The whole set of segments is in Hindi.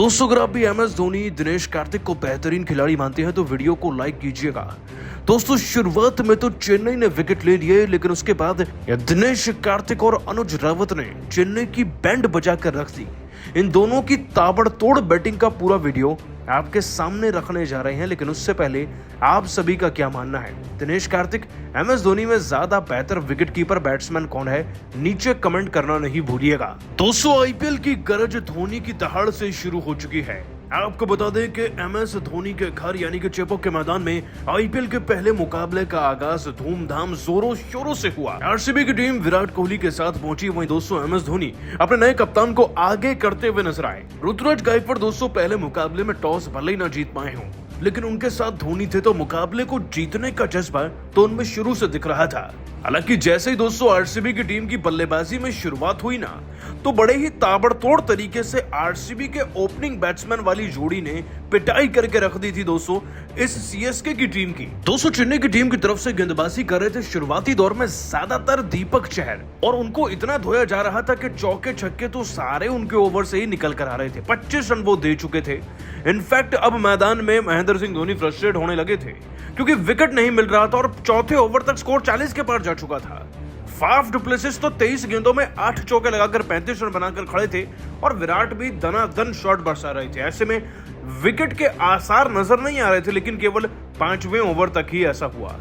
दोस्तों अगर आप भी MS धोनी दिनेश कार्तिक को बेहतरीन खिलाड़ी मानते हैं तो वीडियो को लाइक कीजिएगा। दोस्तों शुरुआत में तो चेन्नई ने विकेट ले लिए, लेकिन उसके बाद दिनेश कार्तिक और अनुज रावत ने चेन्नई की बैंड बजा कर रख दी। इन दोनों की ताबड़तोड़ बैटिंग का पूरा वीडियो आपके सामने रखने जा रहे हैं, लेकिन उससे पहले आप सभी का क्या मानना है? दिनेश कार्तिक MS धोनी में ज्यादा बेहतर विकेटकीपर बैट्समैन कौन है? नीचे कमेंट करना नहीं भूलिएगा। दोस्तों IPL की गरज धोनी की दहाड़ से शुरू हो चुकी है। आपको बता दें कि MS धोनी के घर यानी कि चेपॉक के मैदान में IPL के पहले मुकाबले का आगाज धूमधाम जोरों शोरों से हुआ। RCB की टीम विराट कोहली के साथ पहुंची, वहीं दोस्तों MS धोनी अपने नए कप्तान को आगे करते हुए नजर आए। ऋतुराज गायकवाड़ दोस्तों पहले मुकाबले में टॉस भले ही न जीत पाए हों, लेकिन उनके साथ धोनी थे तो मुकाबले को जीतने का जज्बा तो उनमें शुरू से दिख रहा था। हालांकि जैसे ही दोस्तों RCB की टीम की बल्लेबाजी में शुरुआत हुई ना, तो बड़े ही ताबड़तोड़ तरीके से RCB के ओपनिंग बैट्समैन वाली जोड़ी ने पिटाई करके रख दी थी दोस्तों इस CSK की टीम की। दोस्तों चेन्नई की टीम की तरफ से गेंदबाजी कर रहे थे शुरुआती दौर में ज्यादातर दीपक चहर, और उनको इतना धोया जा रहा था कि चौके छक्के तो सारे उनके ओवर से ही निकल कर आ रहे थे। 25 रन वो दे चुके थे। इनफैक्ट अब मैदान में महेंद्र सिंह धोनी फ्रस्ट्रेट होने लगे थे क्योंकि विकेट नहीं मिल रहा था और चौथे ओवर तक स्कोर 40 के पार जा चुका था। फाफ डु प्लेसिस तो 23 गेंदों में 8 चौके लगाकर 35 रन बनाकर खड़े थे और विराट भी दनादन शॉट बरसा रहे थे। ऐसे में विकेट के आसार नजर नहीं आ रहे थे, लेकिन केवल 5वें ओवर तक ही ऐसा हुआ।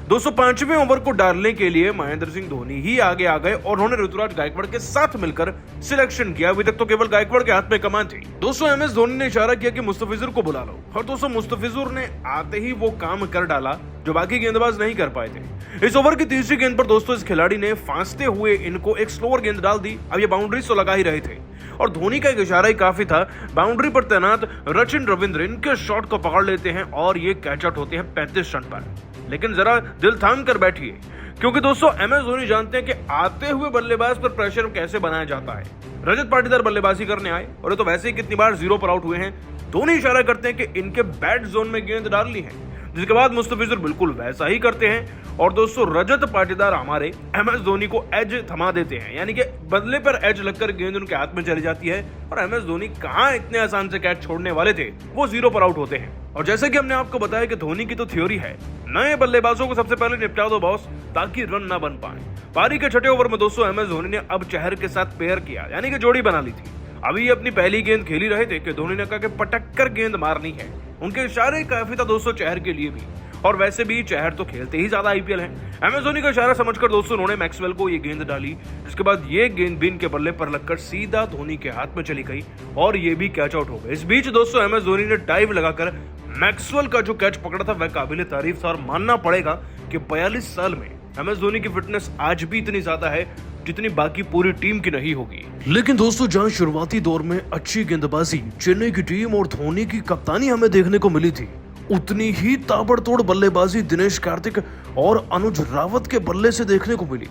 दोस्तों 5वें ओवर को डालने के लिए महेंद्र सिंह धोनी ही आगे आ गए और उन्होंने ऋतुराज गायकवाड़ के साथ मिलकर सिलेक्शन किया। अभी तक तो केवल गायकवाड़ के हाथ में कमान थी। दोस्तों MS धोनी ने इशारा किया कि मुस्तफिजुर को बुला लो, और दोस्तों मुस्तफिजुर ने आते ही वो काम कर डाला जो बाकी गेंदबाज नहीं कर पाए थे। इस ओवर की तीसरी गेंद पर दोस्तों इस खिलाड़ी ने फांसते हुए इनको एक स्लोअर गेंद डाल दी। अब ये बाउंड्रीज तो लगा ही रहे थे और धोनी का एक इशारा ही काफी था। बाउंड्री पर तैनात रचिन रविंद्र इनके शॉट को पकड़ लेते हैं और ये कैच आउट होते हैं 35 रन पर। लेकिन जरा दिल थाम कर बैठिए, क्योंकि दोस्तों MS धोनी जानते हैं कि आते हुए बल्लेबाज पर प्रेशर कैसे बनाया जाता है। रजत पाटीदार बल्लेबाजी करने आए और ये तो वैसे ही कितनी बार 0 पर आउट हुए हैं। धोनी इशारा करते हैं कि इनके बैट जोन में गेंद डालनी है, जिसके बाद मुस्तफिजुर बिल्कुल वैसा ही करते हैं और दोस्तों रजत पाटीदार हमारे MS धोनी को एज थमा देते हैं, यानी कि बदले पर एज लगकर गेंद उनके हाथ में चली जाती है और MS धोनी कहां इतने आसान से कैच छोड़ने वाले थे, वो 0 पर आउट होते हैं। और जैसे कि हमने आपको बताया कि धोनी की तो थ्योरी है, नए बल्लेबाजों को सबसे पहले निपटा दो बॉस, ताकि रन ना बन पाए। पारी के छठे ओवर में दोस्तों MS धोनी ने अब चहर के साथ पेयर किया, यानी कि जोड़ी बना ली थी। अभी अपनी पहली गेंद खेल ही रहे थे कि धोनी ने कहा कि पटक कर गेंद मारनी है। उनके इशारे काफी था दोस्तों चहर के लिए भी, और वैसे भी चहर तो खेलते ही ज्यादा IPL है। MS धोनी का इशारा समझकर दोस्तों उन्होंने मैक्सवेल को ये गेंद डाली, जिसके बाद ये गेंद भी इनके बल्ले पर लगकर सीधा धोनी के हाथ में चली गई और ये भी कैच आउट हो गई। इस बीच दोस्तों MS धोनी ने डाइव लगाकर मैक्सवेल का जो कैच पकड़ा था वह काबिले तारीफ था, और मानना पड़ेगा कि 42 साल में MS धोनी की फिटनेस आज भी इतनी ज्यादा है जितनी बाकी पूरी टीम की नहीं होगी। लेकिन दोस्तों जहां शुरुआती दौर में अच्छी गेंदबाजी चेन्नई की टीम और धोनी की कप्तानी हमें देखने को मिली थी, उतनी ही ताबड़तोड़ बल्लेबाजी दिनेश कार्तिक और अनुज रावत के बल्ले से देखने को मिली।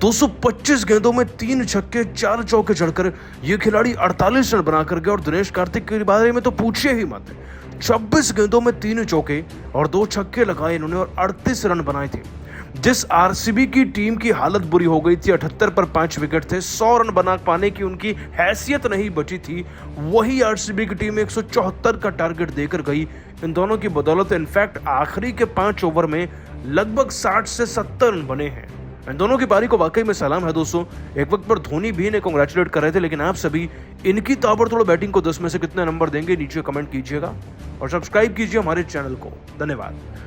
225 गेंदों में 3 छक्के 4 चौके चढ़कर ये खिलाड़ी 48 रन बनाकर गए, और दिनेश कार्तिक के बारे में तो पूछिए ही मत। 26 गेंदों में 3 चौके और 2 छक्के लगाए इन्होंने और 38 रन बनाए थे। जिस RCB की टीम की हालत बुरी हो गई थी, 78 पर 5 विकेट थे, 100 रन बना पाने की उनकी हैसियत नहीं बची थी, वही RCB की टीम 174 का टारगेट देकर गई। इन दोनों की बदौलत इनफैक्ट आखिरी के 5 ओवर में लगभग 60 से 70 रन बने हैं। इन दोनों की पारी को वाकई में सलाम है दोस्तों। एक वक्त पर धोनी भी इन्हें कांग्रेचुलेट कर रहे थे, लेकिन आप सभी इनकी ताबड़तोड़ बैटिंग को 10 में से कितने नंबर देंगे नीचे कमेंट कीजिएगा और सब्सक्राइब कीजिए हमारे चैनल को। धन्यवाद।